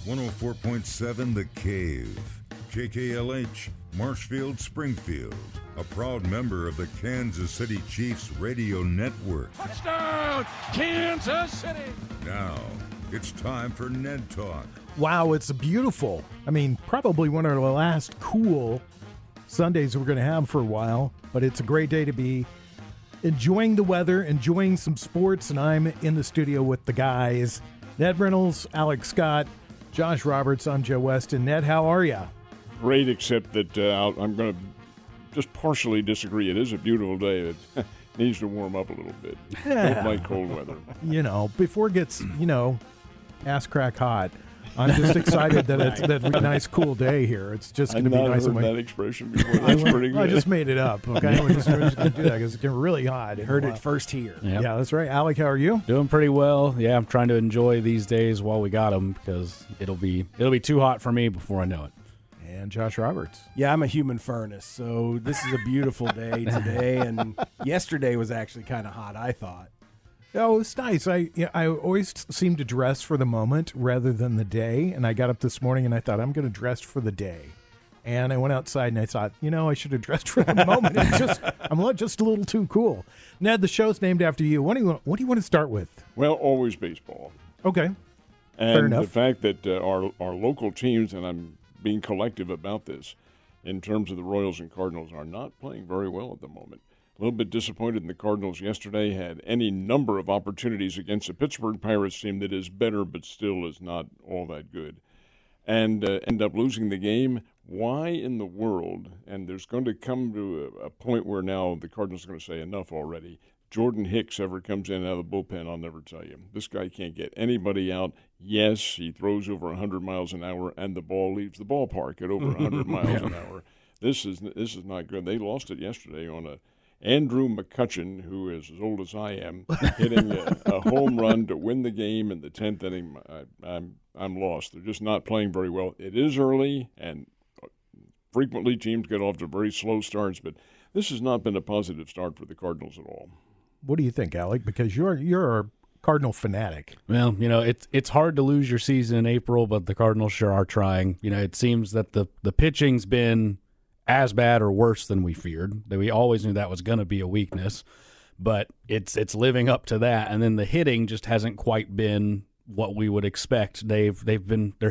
104.7 The Cave, KKLH, Marshfield, Springfield, a proud member of the Kansas City Chiefs radio network. Touchdown, Kansas City! Now, it's time for Ned Talk. Wow, it's beautiful. I mean, probably one of the last cool Sundays we're going to have for a while, but it's a great day to be enjoying the weather, enjoying some sports, and I'm in the studio with the guys, Ned Reynolds, Alex Scott, Josh Roberts. I'm Joe Westen. Ned, how are you? Great, except that I'm going to just partially disagree. It is a beautiful day. It needs to warm up a little bit. Don't like cold weather. You know, before it gets, ass crack hot, I'm just excited that it's a nice, cool day here. It's just going to be nice. I've never heard that expression before. That's pretty good. I just made it up. Okay, we're just going to do that because it's getting really hot. Heard it first here. Yep. Yeah, that's right. Alec, how are you? Doing pretty well. Yeah, I'm trying to enjoy these days while we got them because it'll be too hot for me before I know it. And Josh Roberts. Yeah, I'm a human furnace, so this is a beautiful day today. And yesterday was actually kind of hot, I thought. Oh, it's nice. I always seem to dress for the moment rather than the day. And I got up this morning and I thought, I'm going to dress for the day. And I went outside and I thought, I should have dressed for the moment. I'm just a little too cool. Ned, the show's named after you. What do you want to start with? Well, always baseball. Okay. And fair enough. The fact that our local teams, and I'm being collective about this, in terms of the Royals and Cardinals, are not playing very well at the moment. A little bit disappointed in the Cardinals yesterday. Had any number of opportunities against a Pittsburgh Pirates team that is better but still is not all that good. And end up losing the game. Why in the world? And there's going to come to a point where now the Cardinals are going to say enough already. Jordan Hicks ever comes in out of the bullpen, I'll never tell you. This guy can't get anybody out. Yes, he throws over 100 miles an hour, and the ball leaves the ballpark at over 100 miles an hour. This is not good. They lost it yesterday on a Andrew McCutchen, who is as old as I am, hitting a home run to win the game in the 10th inning. I'm lost. They're just not playing very well. It is early, and frequently teams get off to very slow starts, but this has not been a positive start for the Cardinals at all. What do you think, Alec? Because you're a Cardinal fanatic. Well, it's hard to lose your season in April, but the Cardinals sure are trying. It seems that the pitching's been as bad or worse than we feared. That we always knew that was going to be a weakness, but it's living up to that. And then the hitting just hasn't quite been what we would expect. They're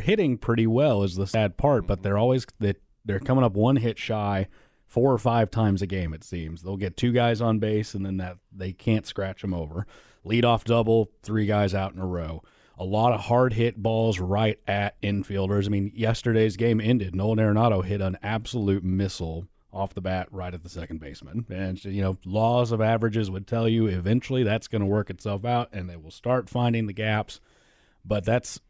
hitting pretty well is the sad part, but they're coming up one hit shy 4 or 5 times a game, it seems. They'll get 2 guys on base, and then that they can't scratch them over. Leadoff double, 3 guys out in a row. A lot of hard-hit balls right at infielders. I mean, yesterday's game ended. Nolan Arenado hit an absolute missile off the bat right at the second baseman. And, laws of averages would tell you eventually that's going to work itself out, and they will start finding the gaps. But that's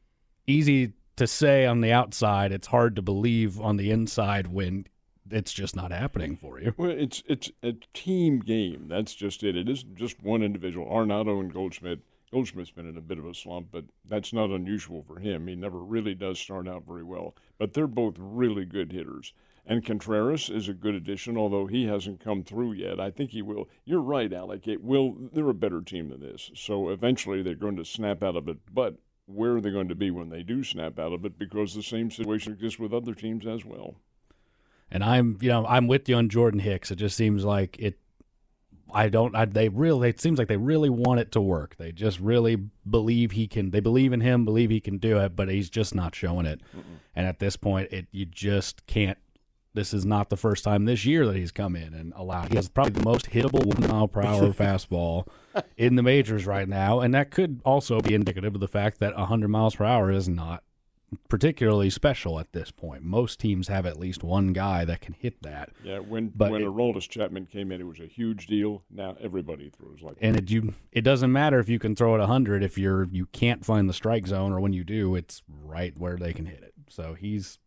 easy to say on the outside. It's hard to believe on the inside when it's just not happening for you. Well, it's a team game. That's just it. It isn't just one individual. Arenado and Goldschmidt. Goldschmidt's been in a bit of a slump, but that's not unusual for him. He never really does start out very well. But they're both really good hitters. And Contreras is a good addition, although he hasn't come through yet. I think he will. You're right, Alec. They're a better team than this. So eventually they're going to snap out of it. But where are they going to be when they do snap out of it? Because the same situation exists with other teams as well. And I'm with you on Jordan Hicks. It just seems like it. It seems like they really want it to work. They just really believe he can. They believe in him, believe he can do it, but he's just not showing it. And at this point, you just can't. This is not the first time this year that he's come in and allowed. He has probably the most hittable 1 mile per hour fastball in the majors right now, and that could also be indicative of the fact that 100 miles per hour is not particularly special at this point. Most teams have at least one guy that can hit that. Yeah, when Aroldis Chapman came in, it was a huge deal. Now everybody throws like that. And it doesn't matter if you can throw it 100 if you can't find the strike zone, or when you do, it's right where they can hit it. So he's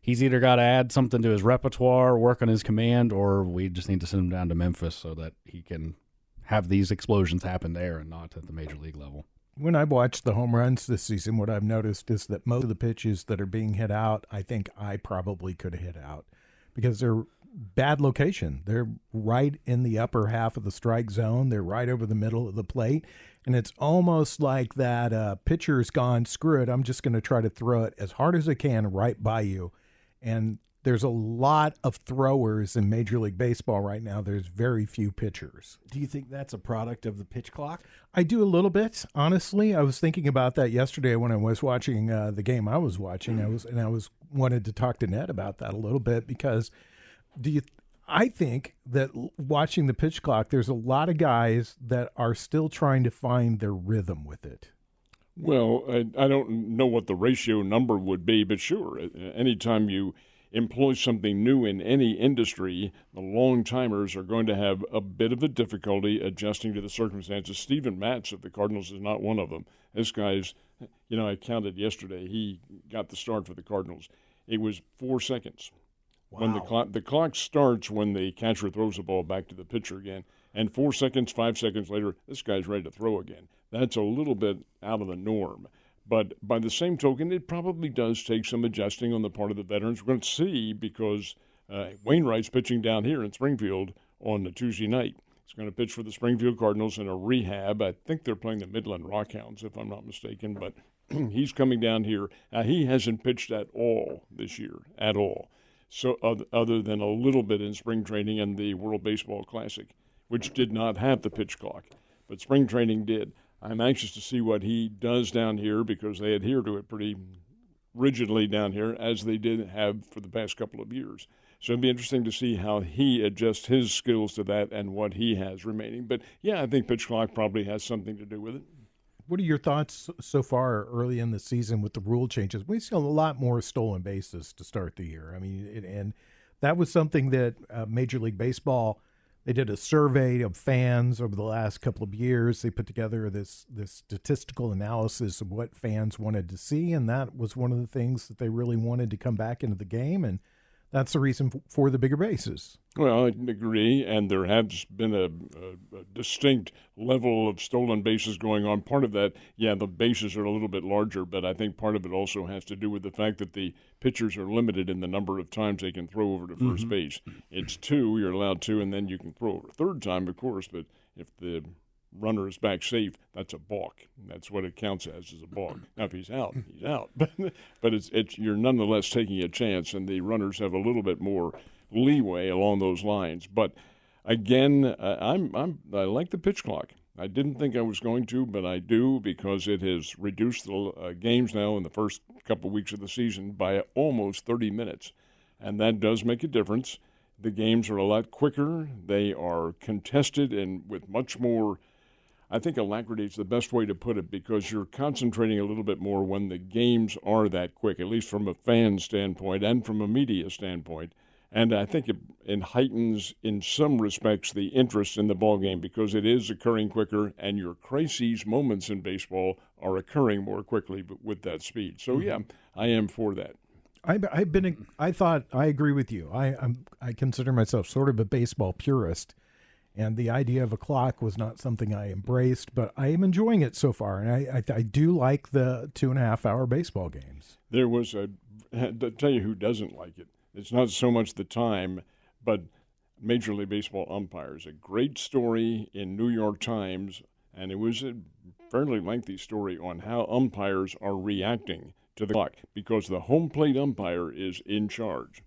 either got to add something to his repertoire, work on his command, or we just need to send him down to Memphis so that he can have these explosions happen there and not at the major league level. When I've watched the home runs this season, what I've noticed is that most of the pitches that are being hit out, I think I probably could have hit out because they're bad location. They're right in the upper half of the strike zone. They're right over the middle of the plate. And it's almost like that pitcher's gone, screw it, I'm just going to try to throw it as hard as I can right by you. And there's a lot of throwers in Major League Baseball right now. There's very few pitchers. Do you think that's a product of the pitch clock? I do a little bit, honestly. I was thinking about that yesterday when I was watching the game I was watching. I was wanted to talk to Ned about that a little bit because I think that watching the pitch clock, there's a lot of guys that are still trying to find their rhythm with it. Well, I don't know what the ratio number would be, but sure, anytime you employ something new in any industry, the long-timers are going to have a bit of a difficulty adjusting to the circumstances. Steven Matz of the Cardinals is not one of them. This guy's, I counted yesterday, he got the start for the Cardinals. It was 4 seconds. Wow. When the clock starts when the catcher throws the ball back to the pitcher again, and 4 seconds, 5 seconds later, this guy's ready to throw again. That's a little bit out of the norm. But by the same token, it probably does take some adjusting on the part of the veterans. We're going to see because Wainwright's pitching down here in Springfield on the Tuesday night. He's going to pitch for the Springfield Cardinals in a rehab. I think they're playing the Midland Rockhounds, if I'm not mistaken. But he's coming down here. He hasn't pitched at all this year, at all. So other than a little bit in spring training and the World Baseball Classic, which did not have the pitch clock. But spring training did. I'm anxious to see what he does down here because they adhere to it pretty rigidly down here, as they did have for the past couple of years. So it'll be interesting to see how he adjusts his skills to that and what he has remaining. But, yeah, I think pitch clock probably has something to do with it. What are your thoughts so far early in the season with the rule changes? We've seen a lot more stolen bases to start the year. I mean, and that was something that Major League Baseball, they did a survey of fans over the last couple of years. They put together this statistical analysis of what fans wanted to see, and that was one of the things that they really wanted to come back into the game, and that's the reason for the bigger bases. Well, I agree, and there has been a distinct level of stolen bases going on. Part of that, yeah, the bases are a little bit larger, but I think part of it also has to do with the fact that the pitchers are limited in the number of times they can throw over to first base. It's 2, you're allowed 2, and then you can throw over a third time, of course, but if the runner is back safe, that's a balk. That's what it counts as, is a balk. Now, if he's out, he's out. But it's you're nonetheless taking a chance, and the runners have a little bit more leeway along those lines. But again, I like the pitch clock. I didn't think I was going to, but I do, because it has reduced the games now in the first couple weeks of the season by almost 30 minutes, and that does make a difference. The games are a lot quicker. They are contested and with much more, I think alacrity is the best way to put it, because you're concentrating a little bit more when the games are that quick, at least from a fan standpoint and from a media standpoint. And I think it heightens, in some respects, the interest in the ball game, because it is occurring quicker, and your crises moments in baseball are occurring more quickly with that speed. So, yeah, I am for that. I agree with you. I consider myself sort of a baseball purist, and the idea of a clock was not something I embraced, but I am enjoying it so far, and I do like the 2.5-hour baseball games. There was to tell you who doesn't like it. It's not so much the time, but Major League Baseball umpires. A great story in New York Times, and it was a fairly lengthy story on how umpires are reacting to the clock, because the home plate umpire is in charge.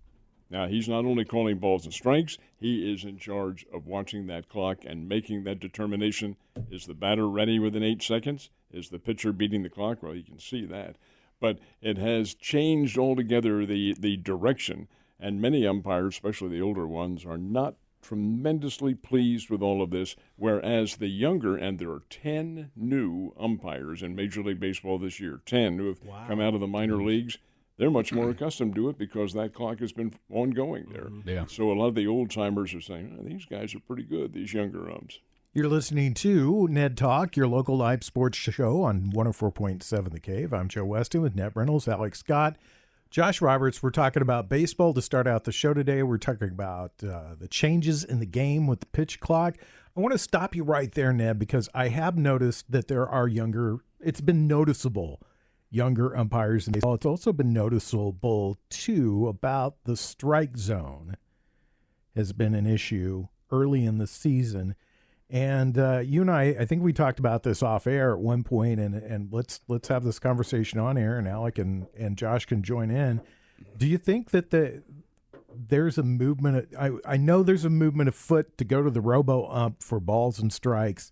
Now, he's not only calling balls and strikes, he is in charge of watching that clock and making that determination. Is the batter ready within 8 seconds? Is the pitcher beating the clock? Well, you can see that. But it has changed altogether the direction, and many umpires, especially the older ones, are not tremendously pleased with all of this, whereas the younger, and there are 10 new umpires in Major League Baseball this year, 10 who have come out of the minor leagues, they're much more accustomed to it because that clock has been ongoing there. Yeah. So a lot of the old-timers are saying, these guys are pretty good, these younger umps. You're listening to Ned Talk, your local live sports show on 104.7 The Cave. I'm Joe Westen with Ned Reynolds, Alex Scott, Josh Roberts. We're talking about baseball to start out the show today. We're talking about the changes in the game with the pitch clock. I want to stop you right there, Ned, because I have noticed that there are it's been noticeable, younger umpires in baseball. It's also been noticeable, too, about the strike zone. has been an issue early in the season. And you and I think we talked about this off air at one point, and let's have this conversation on air, and Alec and Josh can join in. Do you think that there's a movement? I know there's a movement afoot to go to the robo-ump for balls and strikes,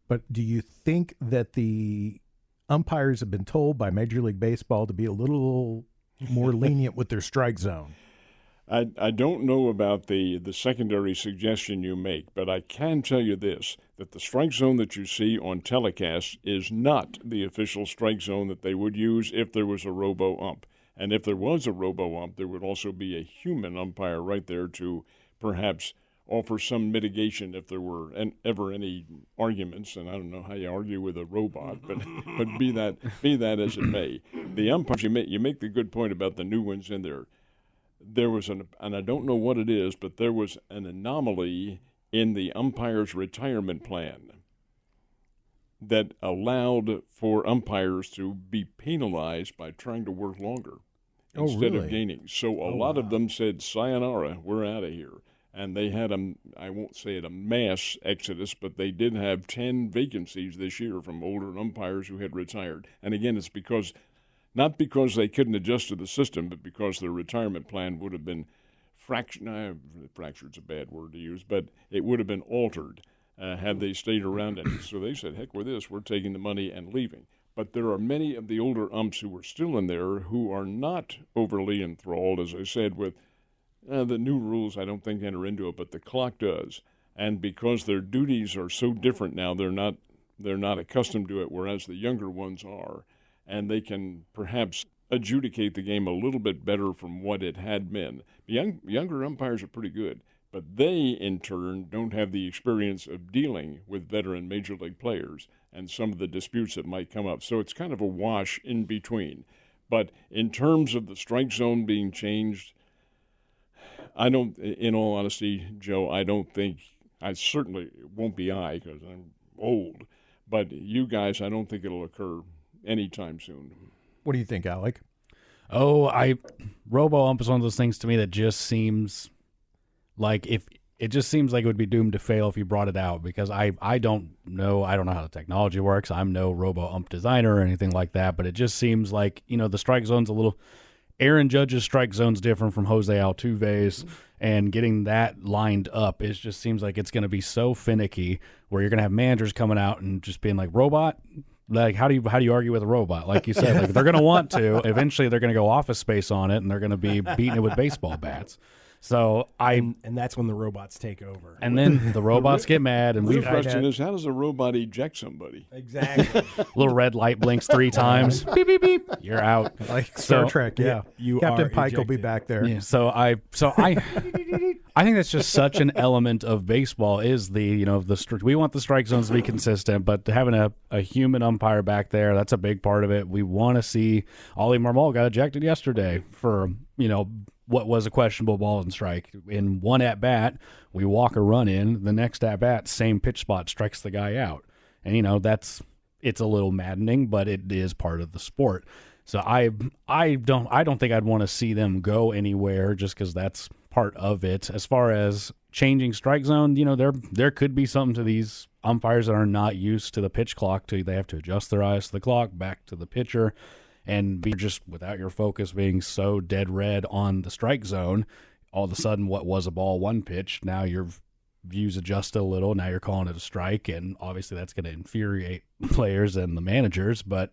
but do you think that the umpires have been told by Major League Baseball to be a little more lenient with their strike zone? I don't know about the secondary suggestion you make, but I can tell you this, that the strike zone that you see on telecast is not the official strike zone that they would use if there was a robo-ump. And if there was a robo-ump, there would also be a human umpire right there to perhaps offer some mitigation if there were ever any arguments. And I don't know how you argue with a robot, but be that as it may. The umpires, you make the good point about the new ones in there. There was and I don't know what it is, but there was an anomaly in the umpire's retirement plan that allowed for umpires to be penalized by trying to work longer instead of gaining. So a lot of them said, sayonara, we're out of here. And they had I won't say it a mass exodus, but they did have 10 vacancies this year from older umpires who had retired. And again, it's not because they couldn't adjust to the system, but because their retirement plan would have been fractured's a bad word to use, but it would have been altered had they stayed around it. So they said, heck with this, we're taking the money and leaving. But there are many of the older umps who are still in there who are not overly enthralled, as I said, with the new rules. I don't think enter into it, but the clock does. And because their duties are so different now, they're not accustomed to it, whereas the younger ones are. And they can perhaps adjudicate the game a little bit better from what it had been. Younger umpires are pretty good, but they, in turn, don't have the experience of dealing with veteran Major League players and some of the disputes that might come up. So it's kind of a wash in between. But in terms of the strike zone being changed, in all honesty, Joe, I certainly won't be because I'm old, but you guys, I don't think it'll occur anytime soon. What do you think, Alec? Robo-ump is one of those things to me that just seems like it would be doomed to fail if you brought it out, because I don't know how the technology works. I'm no robo-ump designer or anything like that, but it just seems like, the strike zone's a little Aaron Judge's strike zone's different from Jose Altuve's, and getting that lined up, it just seems like it's going to be so finicky where you're going to have managers coming out and just being like, robot? Like, how do you argue with a robot? Like you said, like they're going to want to. Eventually, they're going to go Office Space on it, and they're going to be beating it with baseball bats. So and that's when the robots take over. And then the robots get mad. And the question is, how does a robot eject somebody? Exactly. Little red light blinks 3 times. Beep beep beep. You're out. Like Star Trek. Yeah. Captain Pike will be back there. Yeah. So I think that's just such an element of baseball is we want the strike zones to be consistent, but having a human umpire back there, that's a big part of it. We want to see Ollie Marmol got ejected yesterday for what was a questionable ball and strike. In one at-bat, we walk a run in. The next at-bat, same pitch spot, strikes the guy out. And, it's a little maddening, but it is part of the sport. So I don't think I'd want to see them go anywhere just because that's part of it. As far as changing strike zone, there could be something to these umpires that are not used to the pitch clock. They have to adjust their eyes to the clock, back to the pitcher. And be just without your focus being so dead red on the strike zone, all of a sudden what was a ball, one pitch, now your views adjust a little, now you're calling it a strike, and obviously that's going to infuriate players and the managers, but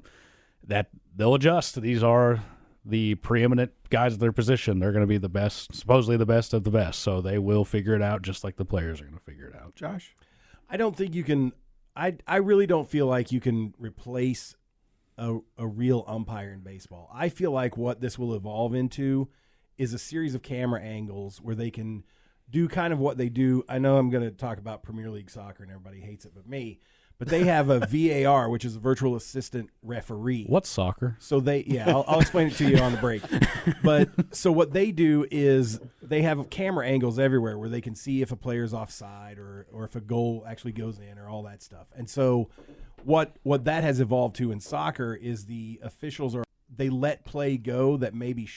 that they'll adjust. These are the preeminent guys at their position. They're going to be the best, supposedly the best of the best, so they will figure it out just like the players are going to figure it out. Josh? I don't think you can I really don't feel like you can replace a real umpire in baseball. I feel like what this will evolve into is a series of camera angles where they can do kind of what they do. I know I'm going to talk about Premier League soccer and everybody hates it but me, but they have a VAR, which is a virtual assistant referee. What's soccer? So I'll explain it to you on the break. But so what they do is they have camera angles everywhere where they can see if a player's offside or if a goal actually goes in or all that stuff. And so what that has evolved to in soccer is the officials they let play go that maybe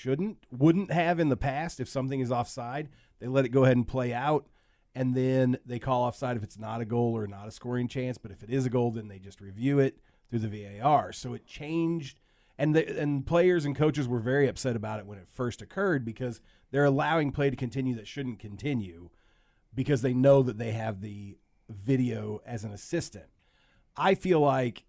wouldn't have in the past if something is offside. They let it go ahead and play out, and then they call offside if it's not a goal or not a scoring chance. But if it is a goal, then they just review it through the VAR. So it changed, and players and coaches were very upset about it when it first occurred because they're allowing play to continue that shouldn't continue because they know that they have the video as an assistant. I feel like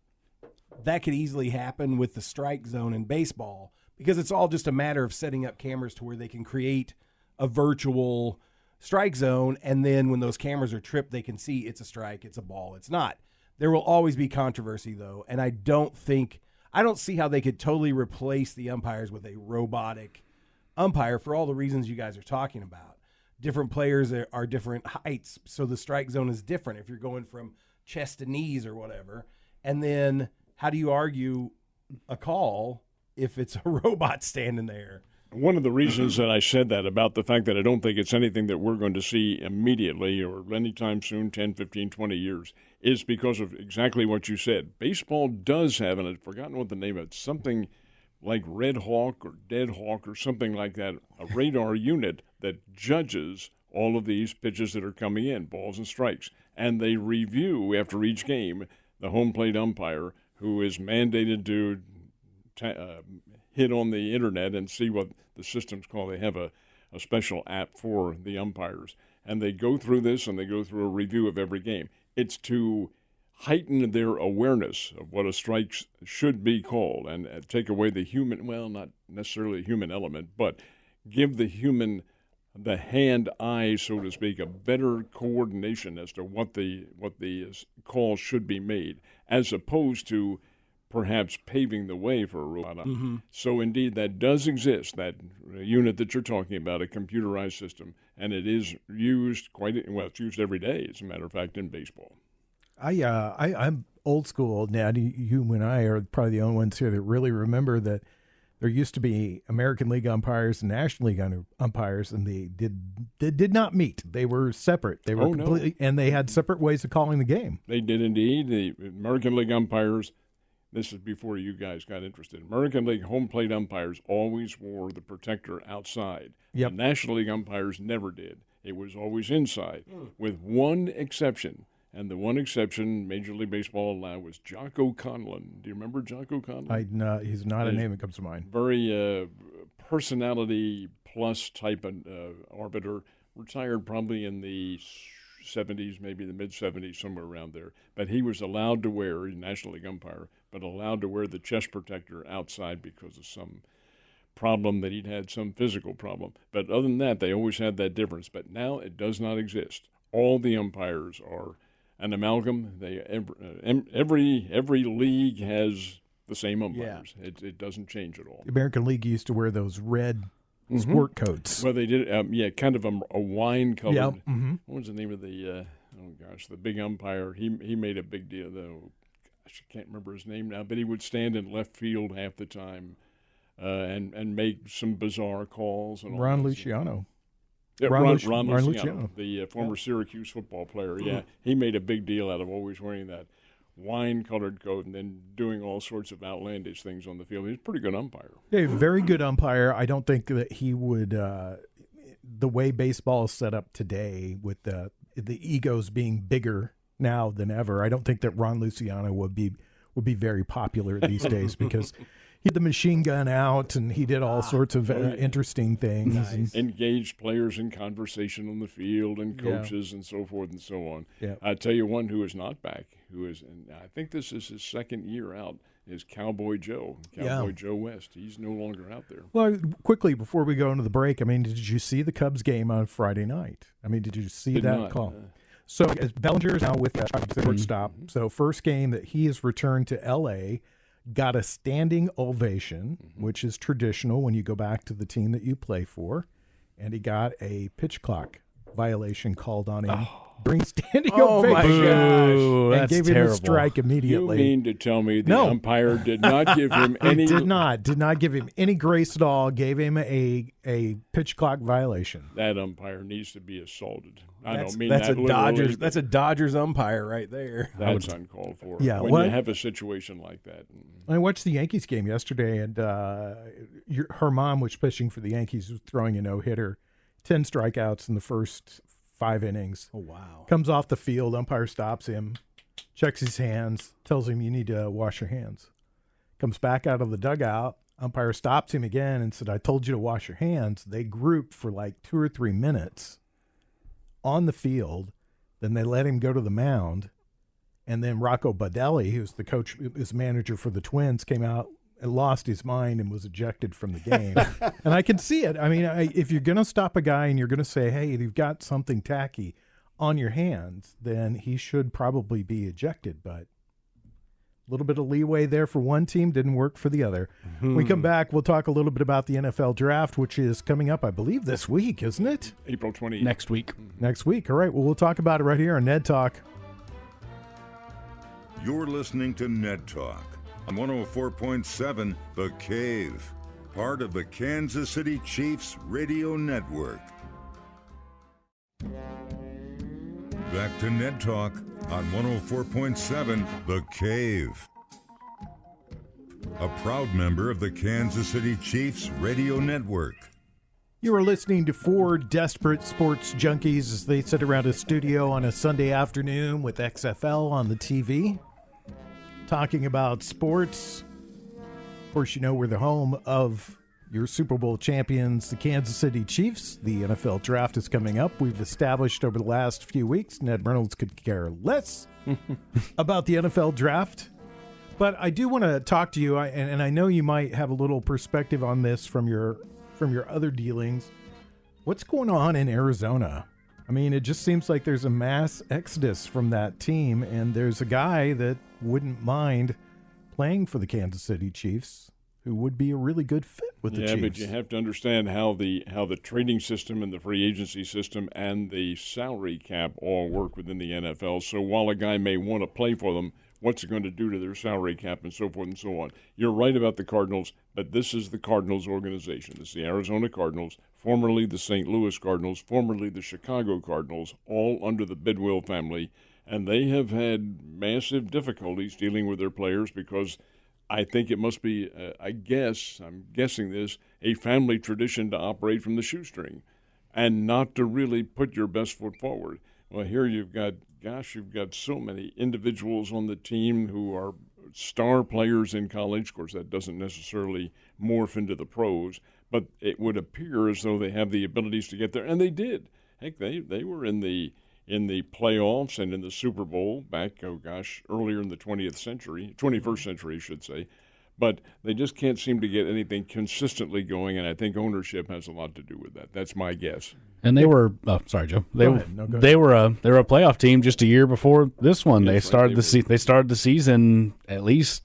that could easily happen with the strike zone in baseball because it's all just a matter of setting up cameras to where they can create a virtual strike zone, and then when those cameras are tripped, they can see it's a strike, it's a ball, it's not. There will always be controversy, though, and I don't see how they could totally replace the umpires with a robotic umpire for all the reasons you guys are talking about. Different players are different heights, so the strike zone is different if you're going from chest to knees or whatever. And then how do you argue a call if it's a robot standing there? One of the reasons that I said that about the fact that I don't think it's anything that we're going to see immediately or anytime soon, 10, 15, 20 years, is because of exactly what you said. Baseball does have, and I've forgotten what the name of it, something like Red Hawk or Dead Hawk or something like that, a radar unit that judges all of these pitches that are coming in, balls and strikes. And they review after each game the home plate umpire who is mandated to hit on the internet and see what the systems call. They have a special app for the umpires. And they go through this and they go through a review of every game. It's to heighten their awareness of what a strike should be called and take away the human, well, not necessarily human element, but give the human, the hand-eye, so to speak, a better coordination as to what the call should be made, as opposed to perhaps paving the way for a robot. Mm-hmm. So indeed, that does exist, that unit that you're talking about, a computerized system, and it is used it's used every day, as a matter of fact, in baseball. I'm old school, Ned. You and I are probably the only ones here that really remember that there used to be American League umpires and National League umpires, and they did not meet. They were separate. They were completely, and they had separate ways of calling the game. They did indeed. The American League umpires, this is before you guys got interested, American League home plate umpires always wore the protector outside. Yep. The National League umpires never did. It was always inside, with one exception. And the one exception Major League Baseball allowed was Jocko Conlon. Do you remember Jocko Conlon? He's not a name that comes to mind. Very personality plus type of arbiter. Retired probably in the 70s, maybe the mid-70s, somewhere around there. But he was allowed to wear, he's a National League umpire, but allowed to wear the chest protector outside because of some problem that he'd had, some physical problem. But other than that, they always had that difference. But now it does not exist. All the umpires are an amalgam. Every league has the same umpires. Yeah. It doesn't change at all. The American League used to wear those red sport coats. Well, they did. Kind of a wine colored. Yep. Mm-hmm. What was the name of the? The big umpire. He made a big deal though. Gosh, I can't remember his name now, but he would stand in left field half the time, and make some bizarre calls. And Ron Luciano. Yeah, Ron Luciano, the former Syracuse football player. Yeah, he made a big deal out of always wearing that wine-colored coat and then doing all sorts of outlandish things on the field. He's a pretty good umpire. Yeah, very good umpire. I don't think that he would, the way baseball is set up today with the egos being bigger now than ever, I don't think that Ron Luciano would be very popular these days because he had the machine gun out, and he did all sorts of interesting things. Nice. Engaged players in conversation on the field and coaches and so forth and so on. Yeah. I tell you one who is not back, and I think this is his second year out, is Cowboy Joe West. He's no longer out there. Well, quickly, before we go into the break, I mean, did you see the Cubs game on Friday night? I mean, did you see that call? So as Bellinger is now with the shortstop. So first game that he has returned to L.A., got a standing ovation, which is traditional when you go back to the team that you play for, and he got a pitch clock violation called on him during standing ovation. My gosh. And gave him a strike immediately. You mean to tell me the umpire did not give him any... Did not give him any grace at all, gave him a pitch clock violation. That umpire needs to be assaulted. That's that a Dodgers. That's a Dodgers umpire right there. That's uncalled for. Yeah, when you have a situation like that. I watched the Yankees game yesterday, and her mom was pitching for the Yankees, was throwing a no-hitter, 10 strikeouts in the first 5 innings. Oh, wow. Comes off the field, umpire stops him, checks his hands, tells him you need to wash your hands. Comes back out of the dugout, umpire stops him again and said, I told you to wash your hands. They grouped for like 2 or 3 minutes on the field. Then they let him go to the mound. And then Rocco Baldelli, who's the coach, his manager for the Twins, came out and lost his mind and was ejected from the game. And I can see it. I mean, if you're going to stop a guy and you're going to say, hey, you've got something tacky on your hands, then he should probably be ejected. But a little bit of leeway there for one team didn't work for the other. When we come back, we'll talk a little bit about the NFL draft, which is coming up, I believe, this week, isn't it? April 20th. Next week. Next week. All right. Well, we'll talk about it right here on Ned Talk. You're listening to Ned Talk on 104.7 The Cave, part of the Kansas City Chiefs radio network. Back to Ned Talk on 104.7 The Cave, a proud member of the Kansas City Chiefs radio network. You are listening to 4 desperate sports junkies as they sit around a studio on a Sunday afternoon with XFL on the TV, talking about sports. Of course, you know we're the home of your Super Bowl champions, the Kansas City Chiefs. The NFL draft is coming up. We've established over the last few weeks Ned Reynolds could care less about the NFL draft. But I do want to talk to you, and I know you might have a little perspective on this from your other dealings. What's going on in Arizona? I mean, it just seems like there's a mass exodus from that team, and there's a guy that wouldn't mind playing for the Kansas City Chiefs who would be a really good fit with the Chiefs. Yeah, but you have to understand how the trading system and the free agency system and the salary cap all work within the NFL. So while a guy may want to play for them, what's it going to do to their salary cap and so forth and so on? You're right about the Cardinals, but this is the Cardinals organization. This is the Arizona Cardinals, formerly the St. Louis Cardinals, formerly the Chicago Cardinals, all under the Bidwell family. And they have had massive difficulties dealing with their players because I think it must be, I'm guessing this, a family tradition to operate from the shoestring and not to really put your best foot forward. Well, here you've got so many individuals on the team who are star players in college. Of course, that doesn't necessarily morph into the pros, but it would appear as though they have the abilities to get there, and they did. Heck, they were in the playoffs and in the Super Bowl back, earlier in the 21st century, I should say. But they just can't seem to get anything consistently going, and I think ownership has a lot to do with that. That's my guess. And they were sorry, Joe. Go ahead. No, go ahead. They were a playoff team just a year before this one. They started they started the season at least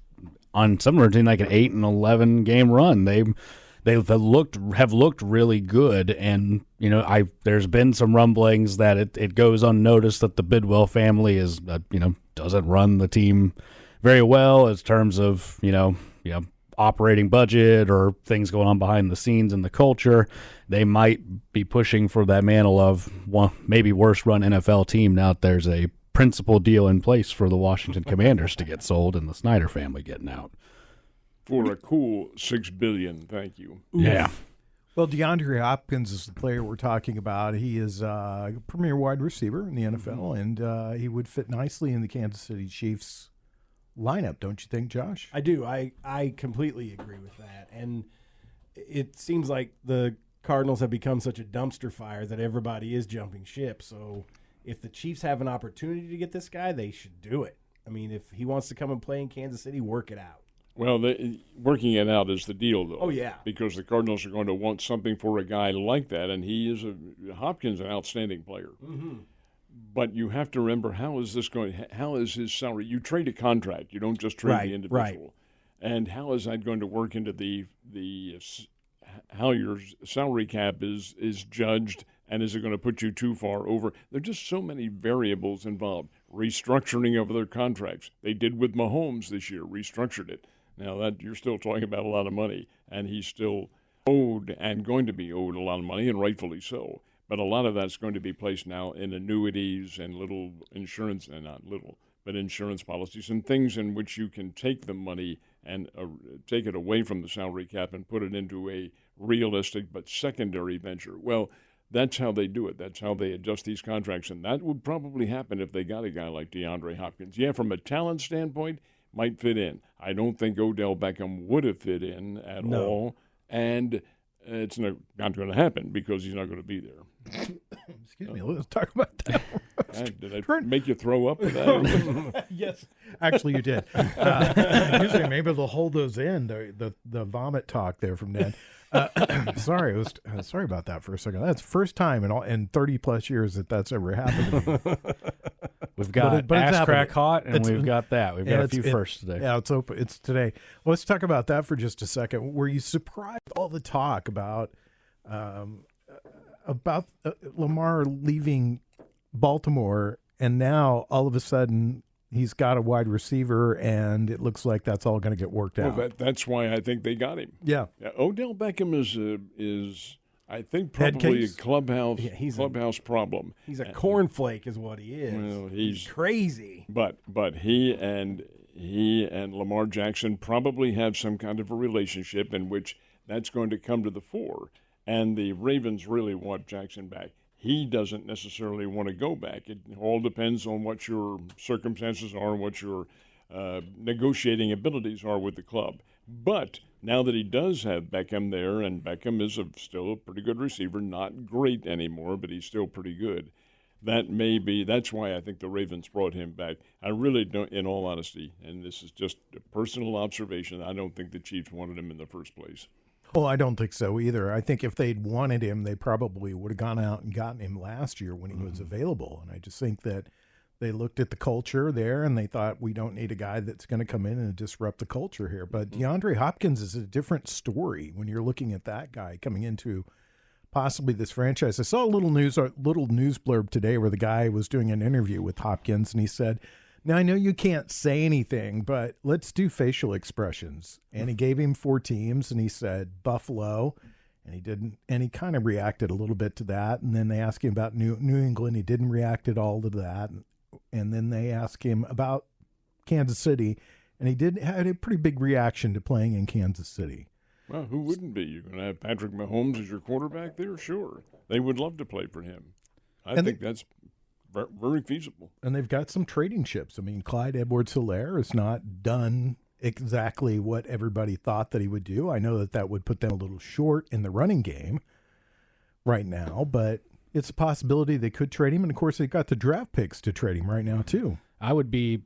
on some routine like an 8-11 game run. They've looked really good, and there's been some rumblings that it goes unnoticed that the Bidwell family is doesn't run the team very well in terms of operating budget or things going on behind the scenes in the culture. They might be pushing for that mantle of maybe worst run NFL team now that there's a principal deal in place for the Washington Commanders to get sold and the Snyder family getting out. For a cool $6 billion, thank you. Yeah. Well, DeAndre Hopkins is the player we're talking about. He is a premier wide receiver in the NFL, and he would fit nicely in the Kansas City Chiefs lineup, don't you think, Josh? I do. I completely agree with that. And it seems like the Cardinals have become such a dumpster fire that everybody is jumping ship. So if the Chiefs have an opportunity to get this guy, they should do it. I mean, if he wants to come and play in Kansas City, work it out. Well, working it out is the deal, though. Oh, yeah. Because the Cardinals are going to want something for a guy like that, and Hopkins is an outstanding player. Mm-hmm. But you have to remember, how is his salary? You trade a contract. You don't just trade the individual. Right. And how is that going to work into how your salary cap is judged, and is it going to put you too far over? There are just so many variables involved. Restructuring of their contracts. They did with Mahomes this year, restructured it. Now, that you're still talking about a lot of money, and he's still owed and going to be owed a lot of money, and rightfully so. But a lot of that's going to be placed now in annuities and little insurance, and not little, but insurance policies and things in which you can take the money and take it away from the salary cap and put it into a realistic but secondary venture. Well, that's how they do it. That's how they adjust these contracts, and that would probably happen if they got a guy like DeAndre Hopkins. Yeah, from a talent standpoint, might fit in. I don't think Odell Beckham would have fit in at all, and it's not going to happen because he's not going to be there. Excuse me, let's talk about that. Did I make you throw up with that? Yes, actually you did. Usually maybe they'll hold those in, the vomit talk there from Ned. Sorry, sorry about that for a second. That's the first time in 30-plus years that's ever happened to me. We've got Ass Crack Hot, and we've got that. We've got a few firsts today. Yeah, it's open. It's today. Well, let's talk about that for just a second. Were you surprised all the talk about Lamar leaving Baltimore, and now all of a sudden he's got a wide receiver, and it looks like that's all going to get worked out? Well, that's why I think they got him. Yeah. Odell Beckham is I think probably a clubhouse problem. He's a cornflake, is what he is. Well, he's crazy. But he and Lamar Jackson probably have some kind of a relationship in which that's going to come to the fore. And the Ravens really want Jackson back. He doesn't necessarily want to go back. It all depends on what your circumstances are and what your negotiating abilities are with the club. But now that he does have Beckham there, and Beckham is still a pretty good receiver, not great anymore, but he's still pretty good. That's why I think the Ravens brought him back. I really don't, in all honesty, and this is just a personal observation, I don't think the Chiefs wanted him in the first place. Well, I don't think so either. I think if they'd wanted him, they probably would have gone out and gotten him last year when he was available. And I just think that they looked at the culture there and they thought, we don't need a guy that's going to come in and disrupt the culture here. But DeAndre Hopkins is a different story when you're looking at that guy coming into possibly this franchise. I saw a little news blurb today where the guy was doing an interview with Hopkins, and he said, now, I know you can't say anything, but let's do facial expressions. And he gave him 4 teams, and he said Buffalo, and he didn't. And he kind of reacted a little bit to that. And then they asked him about New England. He didn't react at all to that. And then they asked him about Kansas City, and he had a pretty big reaction to playing in Kansas City. Well, who wouldn't be? You're going to have Patrick Mahomes as your quarterback there? Sure. They would love to play for him. I think that's very feasible. And they've got some trading chips. I mean, Clyde Edwards-Helaire has not done exactly what everybody thought that he would do. I know that would put them a little short in the running game right now, but it's a possibility they could trade him. And, of course, they've got the draft picks to trade him right now, too. I would be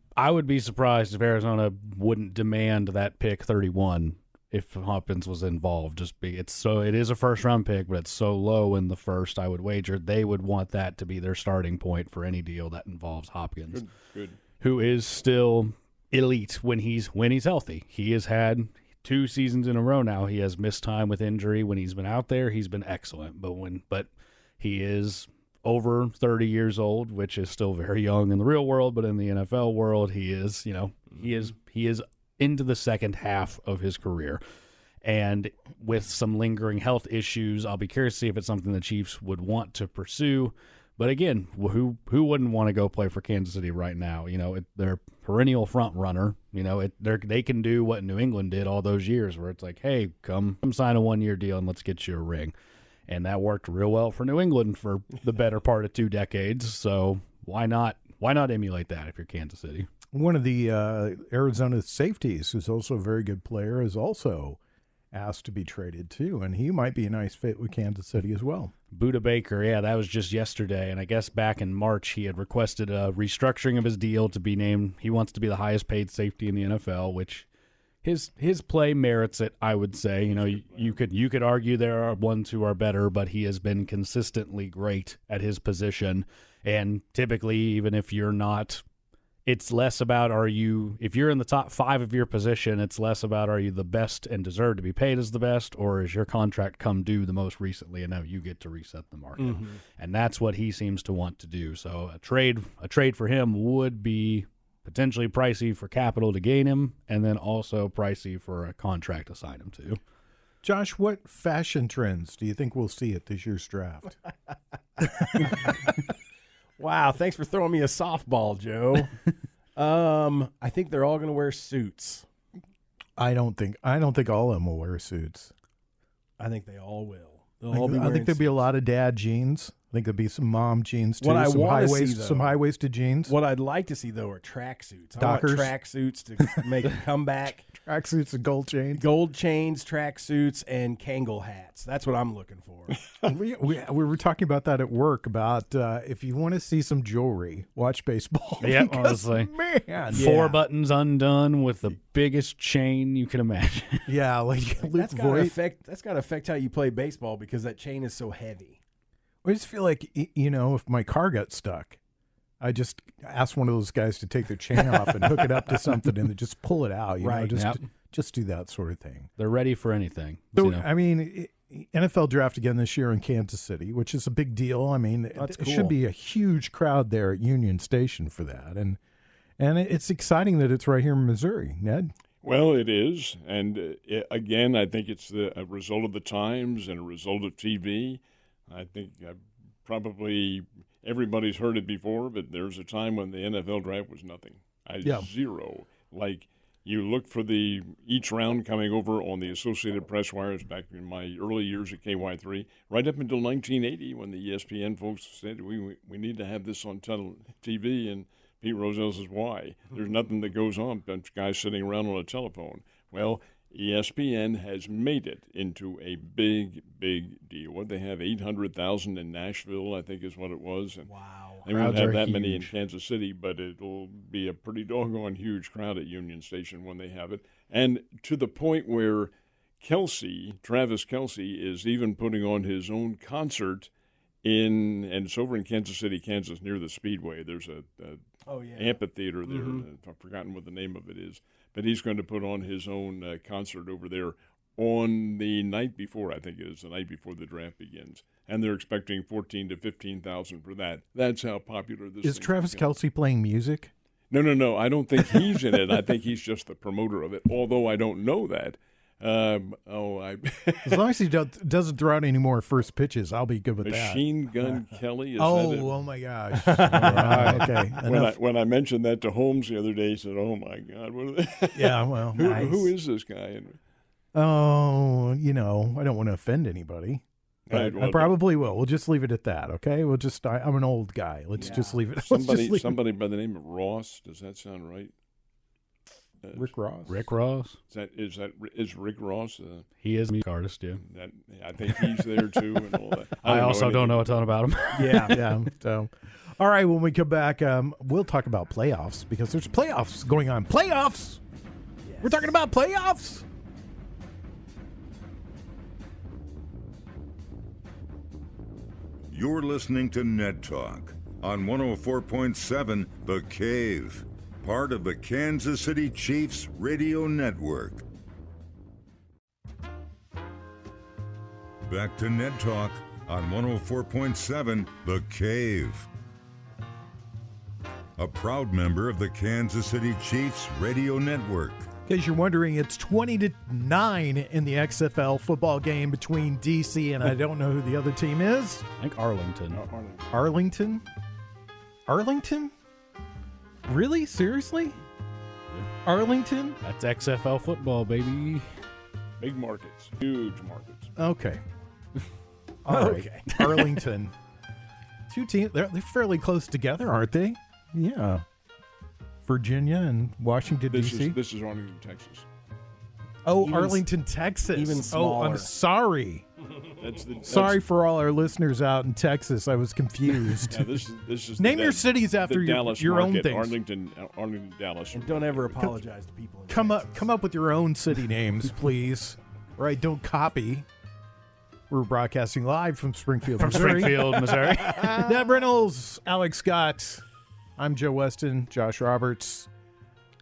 surprised if Arizona wouldn't demand that pick 31 if Hopkins was involved. It is a first-round pick, but it's so low in the first, I would wager they would want that to be their starting point for any deal that involves Hopkins, Good. Who is still elite when he's healthy. He has had 2 seasons in a row now. He has missed time with injury. When he's been out there, he's been excellent. But he is over 30 years old, which is still very young in the real world, but in the NFL world, he is into the second half of his career. And with some lingering health issues, I'll be curious to see if it's something the Chiefs would want to pursue. But again, who wouldn't want to go play for Kansas City right now? They're perennial front runner. They can do what New England did all those years, where it's like, hey, come sign a 1-year deal and let's get you a ring. And that worked real well for New England for the better part of 2 decades. So why not emulate that if you're Kansas City? One of the Arizona safeties, who's also a very good player, is also asked to be traded too, and he might be a nice fit with Kansas City as well. Buda Baker, yeah, that was just yesterday, and I guess back in March he had requested a restructuring of his deal to be named. He wants to be the highest paid safety in the NFL, which his play merits it, I would say. You could argue there are ones who are better, but he has been consistently great at his position, and typically, even if you're not, it's less about if you're in the top 5 of your position, it's less about are you the best and deserve to be paid as the best, or is your contract come due the most recently and now you get to reset the market. Mm-hmm. And that's what he seems to want to do. So a trade for him would be potentially pricey for capital to gain him, and then also pricey for a contract to sign him to. Josh, what fashion trends do you think we'll see at this year's draft? Wow, thanks for throwing me a softball, Joe. I think they're all going to wear suits. I don't think all of them will wear suits. I think they all will. They'll all be I wearing think there'll be a suits. lot of dad jeans. I think there'll be some mom jeans too. What I some wanna see, some though- high-waisted jeans. What I'd like to see, though, are tracksuits. I want Dockers. tracksuits to make a comeback. Tracksuits and gold chains. Gold chains, tracksuits, and Kangol hats. That's what I'm looking for. we were talking about that at work about if you want to see some jewelry, watch baseball. Yeah, Because, honestly. man. Four buttons undone with the biggest chain you can imagine. Yeah, like Luke That's gotta Voigt. affect how you play baseball because that chain is so heavy. I just feel like, if my car got stuck, I just ask one of those guys to take their chain off and hook it up to something and then just pull it out. You know, Right. just do that sort of thing. They're ready for anything. So, I mean, NFL draft again this year in Kansas City, which is a big deal. I mean, That's it cool. should be a huge crowd there at Union Station for that. And it's exciting that it's right here in Missouri, Ned. Well, it is. And again, I think it's a result of the times and a result of TV. I think probably everybody's heard it before, but there's a time when the NFL draft was nothing. Zero. Like, you look for each round coming over on the Associated Press wires back in my early years at KY3, right up until 1980 when the ESPN folks said we need to have this on TV, and Pete Rozelle says, why? There's nothing that goes on, bunch of guys sitting around on a telephone. Well, ESPN has made it into a big, big deal. What they have, 800,000 in Nashville, I think is what it was. And Wow. they won't Crowds have are that many in huge. Kansas City, but it'll be a pretty doggone huge crowd at Union Station when they have it. And to the point where Travis Kelce, is even putting on his own concert and it's over in Kansas City, Kansas, near the Speedway. There's a amphitheater there. I've forgotten what the name of it is. But he's going to put on his own concert over there on the night before, I think it is, the night before the draft begins. And they're expecting 14,000 to 15,000 for that. That's how popular this Is thing Travis become. Kelce playing music? No. I don't think he's in it. I think he's just the promoter of it, although I don't know that. As long as he doesn't throw out any more first pitches, I'll be good with Machine Gun Kelly, is that. that it? Oh my gosh. All right, okay. Enough. When I mentioned that to Holmes the other day, he said, "Oh my God, what are they?" Yeah, well, who is this guy? Oh, I don't want to offend anybody. Right, I probably will. We'll just leave it at that, okay? I'm an old guy. Let's just leave it. Let's just leave it. Somebody by the name of Ross. Does that sound right? Rick Ross. Rick Ross. Is Rick Ross? He is a music artist, yeah. I think he's there too, and all that. I also don't know a ton about him. Yeah. So, all right. When we come back, we'll talk about playoffs because there's playoffs going on. Playoffs. Yes. We're talking about playoffs. You're listening to Ned Talk on 104.7 The Cave, part of the Kansas City Chiefs radio network. Back to Ned Talk on 104.7 The Cave. A proud member of the Kansas City Chiefs radio network. In case you're wondering, it's 20-9 in the XFL football game between DC and I don't know who the other team is. I think Arlington. Arlington? Arlington? Really? Seriously? Arlington? That's XFL football, baby. Big markets, huge markets. Okay. All right. Okay. Arlington. Two teams. They're fairly close together, aren't they? Yeah. Virginia and Washington, D.C. This is Arlington, Texas. Oh, Even Arlington, Texas. even Oh, smaller. I'm sorry. Sorry for all our listeners out in Texas. I was confused. Yeah, this is Name your cities after the Dallas your own market, things. Arlington, Dallas. And don't ever apologize to people. In Come Texas. up with your own city names, please. All right, don't copy. We're broadcasting live from Springfield, From Missouri. Springfield, Missouri. Ned Reynolds, Alex Scott. I'm Joe Westen, Josh Roberts.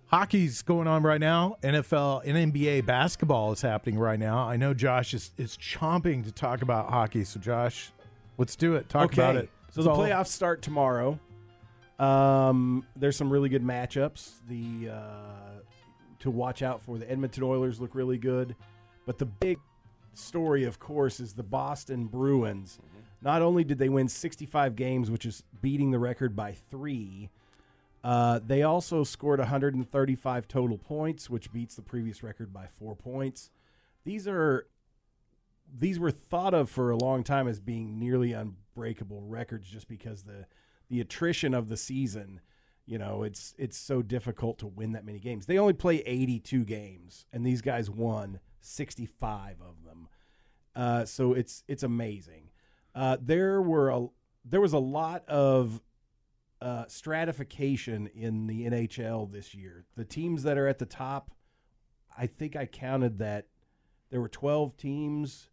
Hockey's going on right now. NFL and NBA basketball is happening right now. I know Josh is chomping to talk about hockey. So, Josh, let's do it. Talk about it. So the playoffs start tomorrow. There's some really good matchups. To watch out for. The Edmonton Oilers look really good. But the big story, of course, is the Boston Bruins. Not only did they win 65 games, which is beating the record by 3, they also scored 135 total points, which beats the previous record by 4 points. These are these were thought of for a long time as being nearly unbreakable records, just because the attrition of the season. It's so difficult to win that many games. They only play 82 games, and these guys won 65 of them. So it's amazing. There was a lot of stratification in the NHL this year. The teams that are at the top, I think I counted that there were 12 teams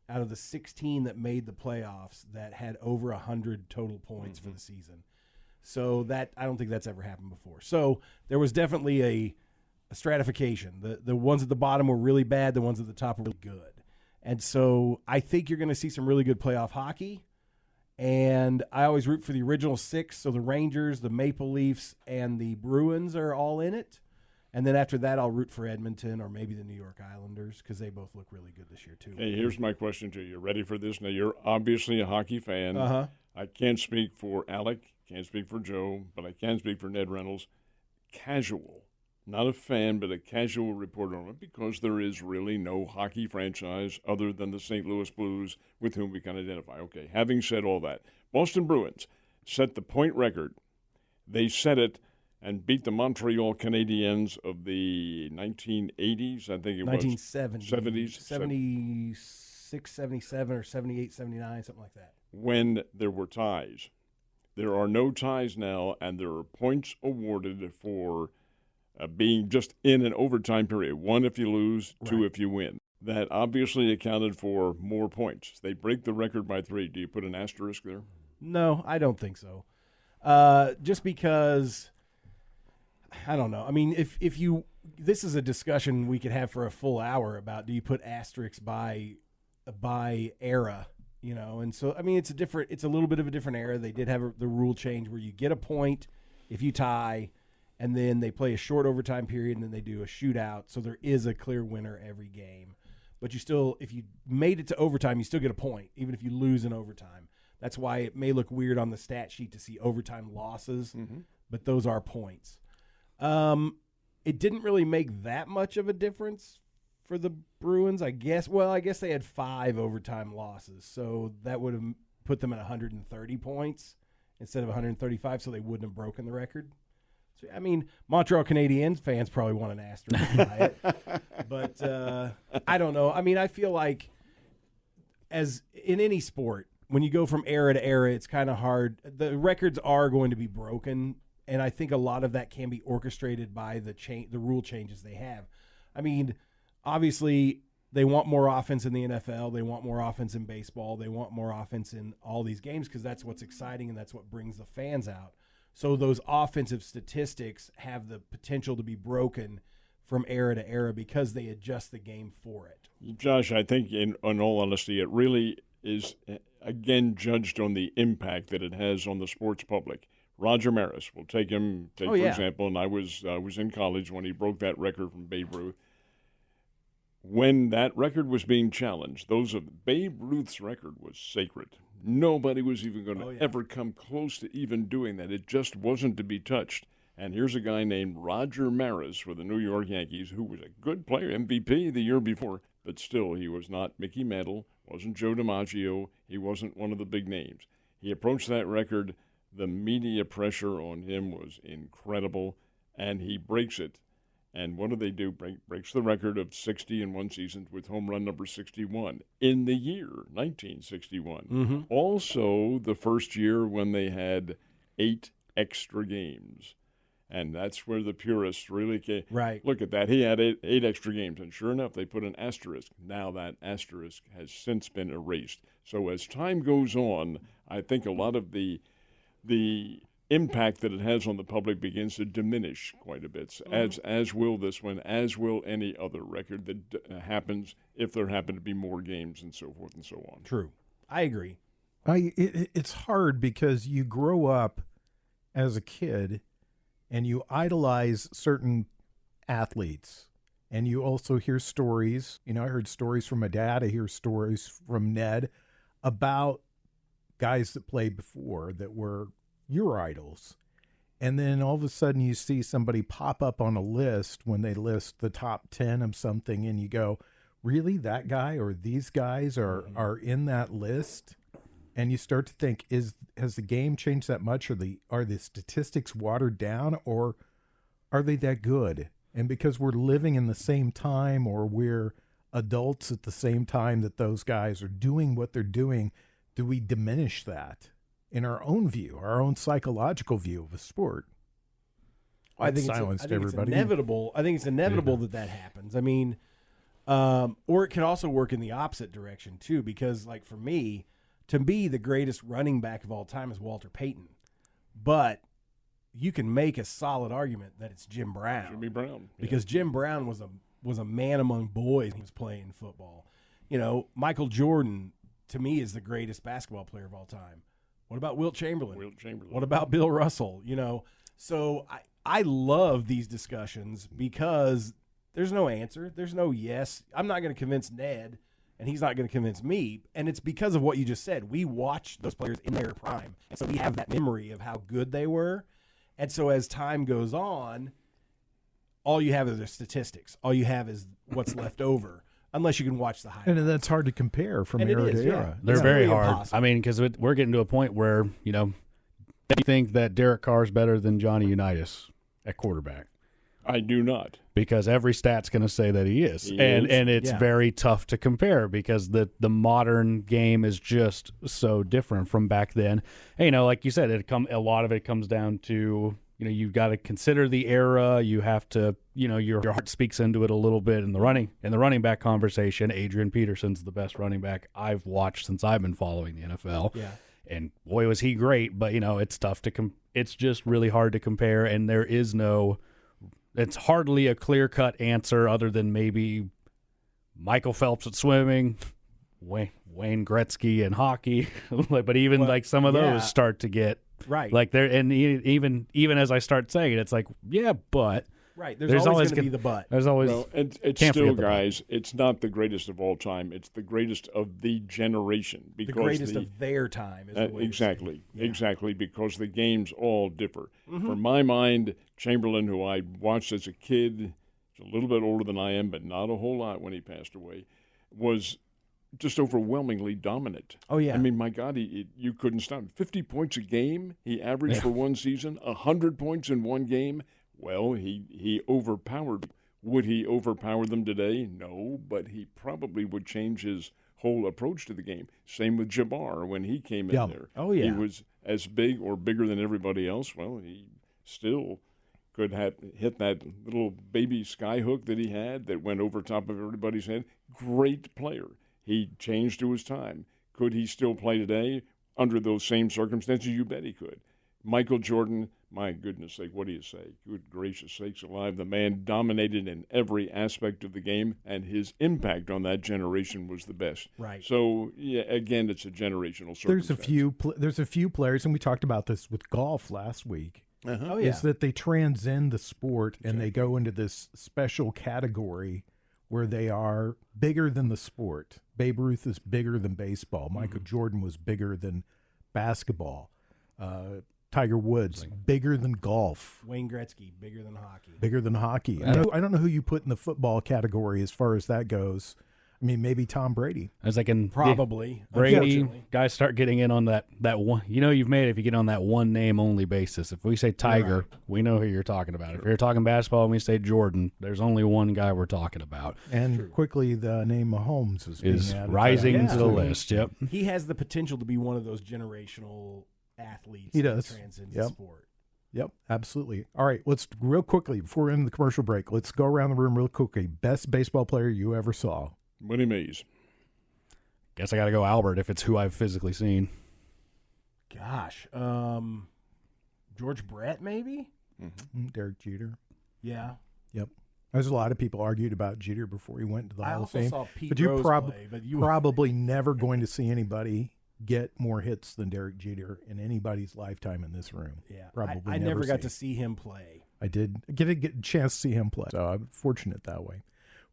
out of the 16 that made the playoffs that had over 100 total points for the season. So that I don't think that's ever happened before. So there was definitely a stratification. The ones at the bottom were really bad. The ones at the top were really good. And so I think you're going to see some really good playoff hockey. And I always root for the original six. So the Rangers, the Maple Leafs, and the Bruins are all in it. And then after that, I'll root for Edmonton or maybe the New York Islanders because they both look really good this year too. Hey, here's my question to you. Ready for this? Now, you're obviously a hockey fan. Uh-huh. I can't speak for Alec, can't speak for Joe, but I can speak for Ned Reynolds. Casual, not a fan, but a casual reporter on it because there is really no hockey franchise other than the St. Louis Blues with whom we can identify. Okay, having said all that, Boston Bruins set the point record. They set it and beat the Montreal Canadiens of the 1980s, I think it 1970s. 70s. 76, 77, or 78, 79, something like that. When there were ties. There are no ties now, and there are points awarded for being just in an overtime period. 1 if you lose, 2 if you win. That obviously accounted for more points. They break the record by 3. Do you put an asterisk there? No, I don't think so. Just because, I don't know. I mean, if you, this is a discussion we could have for a full hour about do you put asterisks by era, and so, I mean, it's a little bit of a different era. They did have the rule change where you get a point if you tie, and then they play a short overtime period, and then they do a shootout. So there is a clear winner every game. But you still, if you made it to overtime, you still get a point, even if you lose in overtime. That's why it may look weird on the stat sheet to see overtime losses, but those are points. It didn't really make that much of a difference for the Bruins, I guess. Well, I guess they had 5 overtime losses, so that would have put them at 130 points instead of 135, so they wouldn't have broken the record. So, I mean, Montreal Canadiens fans probably want an asterisk by it, but I don't know. I mean, I feel like as in any sport, when you go from era to era, it's kind of hard. The records are going to be broken, and I think a lot of that can be orchestrated by the rule changes they have. I mean, obviously, they want more offense in the NFL. They want more offense in baseball. They want more offense in all these games because that's what's exciting and that's what brings the fans out. So those offensive statistics have the potential to be broken from era to era because they adjust the game for it. Josh, I think in all honesty, it really is, again, judged on the impact that it has on the sports public. Roger Maris, we'll take for example, and I was in college when he broke that record from Babe Ruth. When that record was being challenged, Babe Ruth's record was sacred. Nobody was even going to ever come close to even doing that. It just wasn't to be touched. And here's a guy named Roger Maris for the New York Yankees, who was a good player, MVP the year before, but still he was not Mickey Mantle, wasn't Joe DiMaggio, he wasn't one of the big names. He approached that record. The media pressure on him was incredible, and he breaks it. And what do they do? Breaks the record of 60 in one season with home run number 61 in the year 1961. Also, the first year when they had 8 extra games. And that's where the purists really came. Right. Look at that. He had 8 extra games. And sure enough, they put an asterisk. Now that asterisk has since been erased. So as time goes on, I think a lot of the impact that it has on the public begins to diminish quite a bit, as will this one, as will any other record that happens if there happen to be more games and so forth and so on. True. I agree. It's hard because you grow up as a kid and you idolize certain athletes, and you also hear stories. I heard stories from my dad. I hear stories from Ned about guys that played before that were your idols. And then all of a sudden you see somebody pop up on a list when they list the top 10 of something, and you go, really that guy or these guys are in that list? And you start to think, has the game changed that much, or are the statistics watered down, or are they that good? And because we're living in the same time, or we're adults at the same time that those guys are doing what they're doing, do we diminish that in our own view, our own psychological view of a sport? I think silenced it's everybody. inevitable. I think it's inevitable that happens. I mean, or it can also work in the opposite direction too, because like for me, to me, the greatest running back of all time is Walter Payton, but you can make a solid argument that it's Jim Brown. Jimmy Brown. Because Jim Brown was a man among boys. He was playing football. You know, Michael Jordan to me is the greatest basketball player of all time. What about Wilt Chamberlain? What about Bill Russell? You know, so I love these discussions because there's no answer. There's no yes. I'm not going to convince Ned, and he's not going to convince me. And it's because of what you just said. We watched those players in their prime, and so we have that memory of how good they were. And so as time goes on, all you have is the statistics. All you have is what's left over, unless you can watch the highlights. And that's hard to compare from And it era is, to yeah. era. They're It's very really hard. impossible. I mean, because we're getting to a point where, you know, you think that Derek Carr's better than Johnny Unitas at quarterback. I do not. Because every stat's going to say that he is. He and is. it's Yeah. very tough to compare because the modern game is just so different from back then. And, you know, like you said, a lot of it comes down to, you know, you've got to consider the era. You have to, you know, your heart speaks into it a little bit in the running back conversation. Adrian Peterson's the best running back I've watched since I've been following the NFL. Yeah. And boy, was he great. But, you know, it's tough to it's just really hard to compare. And there is it's hardly a clear-cut answer other than maybe Michael Phelps at swimming, Wayne Gretzky in hockey. But even like some of those start to get Right. like there, and even as I start saying it, it's like, yeah, but Right. There's always going to be the but. there's always Well, it's can't still, forget the guys, it's not the greatest of all time. It's the greatest of the generation. The Because greatest of their time is the way to exactly, say it. exactly, because the games all differ. Mm-hmm. For my mind, Chamberlain, who I watched as a kid, is a little bit older than I am, but not a whole lot when he passed away, was just overwhelmingly dominant. Oh, yeah. I mean, my God, you couldn't stop him. 50 points a game he averaged for one season, 100 points in one game. Well, he overpowered. Would he overpower them today? No, but he probably would change his whole approach to the game. Same with Jabbar when he came in there. Oh, yeah. He was as big or bigger than everybody else. Well, he still could have hit that little baby skyhook that he had that went over top of everybody's head. Great player. He changed to his time. Could he still play today under those same circumstances? You bet he could. Michael Jordan, my goodness sake, what do you say? Good gracious sakes alive. The man dominated in every aspect of the game, and his impact on that generation was the best. Right. So, yeah, again, it's a generational circumstance. There's a few players, and we talked about this with golf last week. Oh, yeah. Is that they transcend the sport and they go into this special category where they are bigger than the sport. Babe Ruth is bigger than baseball. Michael Jordan was bigger than basketball. Tiger Woods, bigger than golf. Wayne Gretzky, bigger than hockey. Bigger than hockey. I don't know who you put in the football category as far as that goes. I mean, maybe Tom Brady. I was like, Probably. Brady Unfortunately. guys start getting in on that one. You know, you've made it if you get on that one name only basis. If we say Tiger, we know who you're talking about. If you're talking basketball and we say Jordan, there's only one guy we're talking about. And quickly, the name Mahomes is being added. Rising Yeah. to the list. Yep. He has the potential to be one of those generational athletes He that does. transcends Yep. the sport. Yep, absolutely. All right, let's real quickly before we end the commercial break. Let's go around the room real quickly. Best baseball player you ever saw? Willie Mays. Guess I got to go Albert if it's who I've physically seen. Gosh. George Brett, maybe? Derek Jeter. Yeah. Yep. There's a lot of people argued about Jeter before he went to the I Hall of also Fame. saw Pete But you're Rose play, but you probably never going to see anybody get more hits than Derek Jeter in anybody's lifetime in this room. Yeah. Probably I never got see. to see him play. I did get a chance to see him play, so I'm fortunate that way.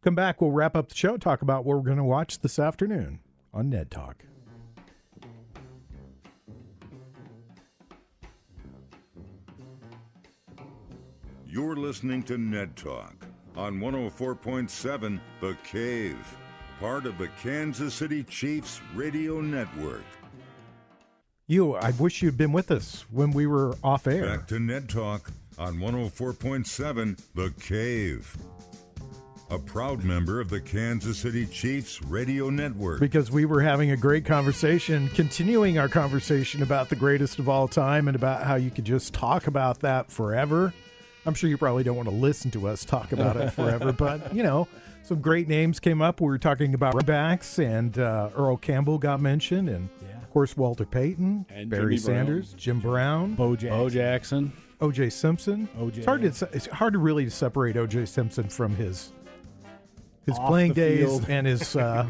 Come back, we'll wrap up the show, talk about what we're going to watch this afternoon on Ned Talk. You're listening to Ned Talk on 104.7 The Cave. part of the Kansas City Chiefs Radio Network. I wish you'd been with us when we were off air. Back to Ned Talk on 104.7 The Cave. A proud member of the Kansas City Chiefs Radio Network. Because we were having a great conversation, continuing our conversation about the greatest of all time and about how you could just talk about that forever. I'm sure you probably don't want to listen to us talk about it forever, but, some great names came up. We were talking about running backs, and Earl Campbell got mentioned, and, of course, Walter Payton, And Barry Jimmy Sanders, Brown. Jim Brown, Bo Bo Jackson. Jackson. O.J. Simpson. It's hard to really separate O.J. Simpson from his Off playing the days field. and his Yeah.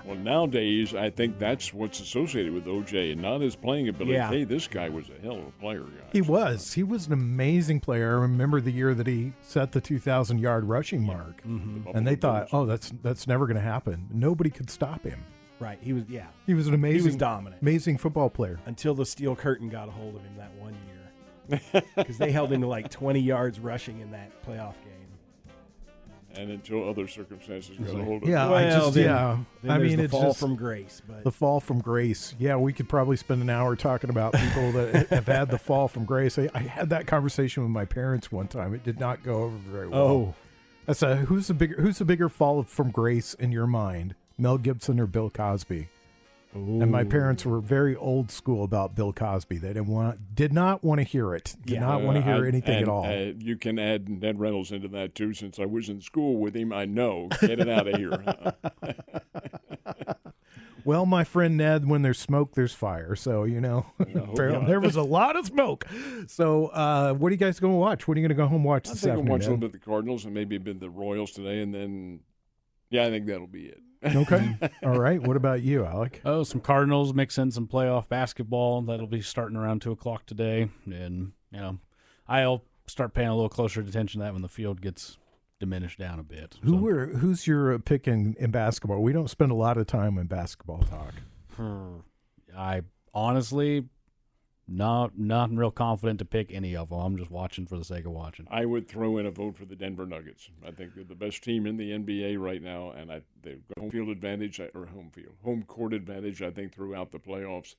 Well, nowadays, I think that's what's associated with OJ, and not his playing ability. Yeah. Hey, this guy was a hell of a player, guys. He was an amazing player. I remember the year that he set the 2,000-yard rushing mark, and they thought, "Oh, that's never going to happen." Nobody could stop him. Right. He was, He was an amazing, He was dominant. amazing football player. Until the steel curtain got a hold of him that one year. Because they held him to like 20 yards rushing in that playoff game. And until other circumstances got a hold of Yeah, him. Then I there's mean, the it's fall just from grace. But the fall from grace. Yeah, we could probably spend an hour talking about people that have had the fall from grace. I had that conversation with my parents one time. It did not go over very well. That's who's the bigger fall from grace in your mind, Mel Gibson or Bill Cosby? And my parents were very old school about Bill Cosby. They did not want to hear it. Did not want to hear anything at all. You can add Ned Reynolds into that, too. Since I was in school with him, I know. Get it out of here. Well, my friend Ned, when there's smoke, there's fire. So, there was a lot of smoke. So, what are you guys going to watch? What are you going to go home and watch I this think I'll afternoon? watch a little bit of the Cardinals and maybe a bit of the Royals today. And then, I think that'll be it. Okay. All right. What about you, Alec? Oh, some Cardinals, mix in some playoff basketball. That'll be starting around 2 o'clock today. And, I'll start paying a little closer attention to that when the field gets diminished down a bit. Who's your pick in basketball? We don't spend a lot of time in basketball talk. I honestly not real confident to pick any of them. I'm just watching for the sake of watching. I would throw in a vote for the Denver Nuggets. I think they're the best team in the NBA right now, and they've got home court advantage, I think, throughout the playoffs.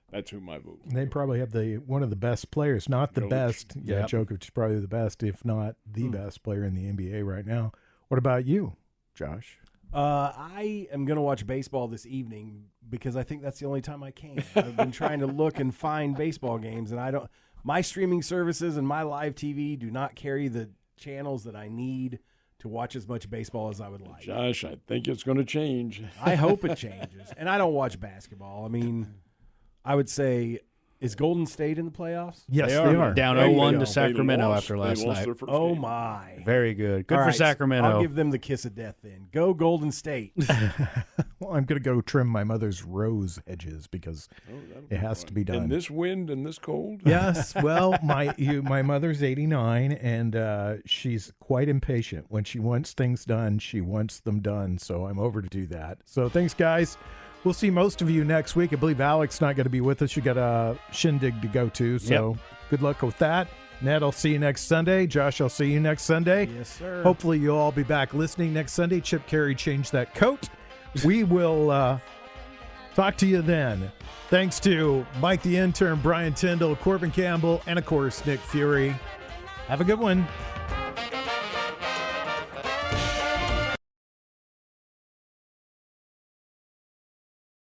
That's who my vote would They go probably have one of the best players, not the Jokic. best. Yeah, Yep. Jokic is probably the best, if not the best player in the NBA right now. What about you, Josh? I am going to watch baseball this evening because I think that's the only time I can. I've been trying to look and find baseball games, and my streaming services and my live TV do not carry the channels that I need to watch as much baseball as I would like. Josh, I think it's going to change. I hope it changes. And I don't watch basketball. I mean, I would say, is Golden State in the playoffs? Yes, They they are are. down There you 0-1 go. to Sacramento They lost- after last they lost night. their first Oh, game. my. Very good. Good All for right, Sacramento. I'll give them the kiss of death then. Go Golden State. Well, I'm going to go trim my mother's rose hedges because That'll it has fun. to be done. In this wind and this cold? Yes, well, my mother's 89, and she's quite impatient. When she wants things done, she wants them done, so I'm over to do that. So thanks, guys. We'll see most of you next week. I believe Alec's not going to be with us. You got a shindig to go to, so Good luck with that. Ned, I'll see you next Sunday. Josh, I'll see you next Sunday. Yes, sir. Hopefully you'll all be back listening next Sunday. Chip Carey changed that coat. We will talk to you then. Thanks to Mike the intern, Brian Tyndall, Corbin Campbell, and, of course, Nick Fury. Have a good one.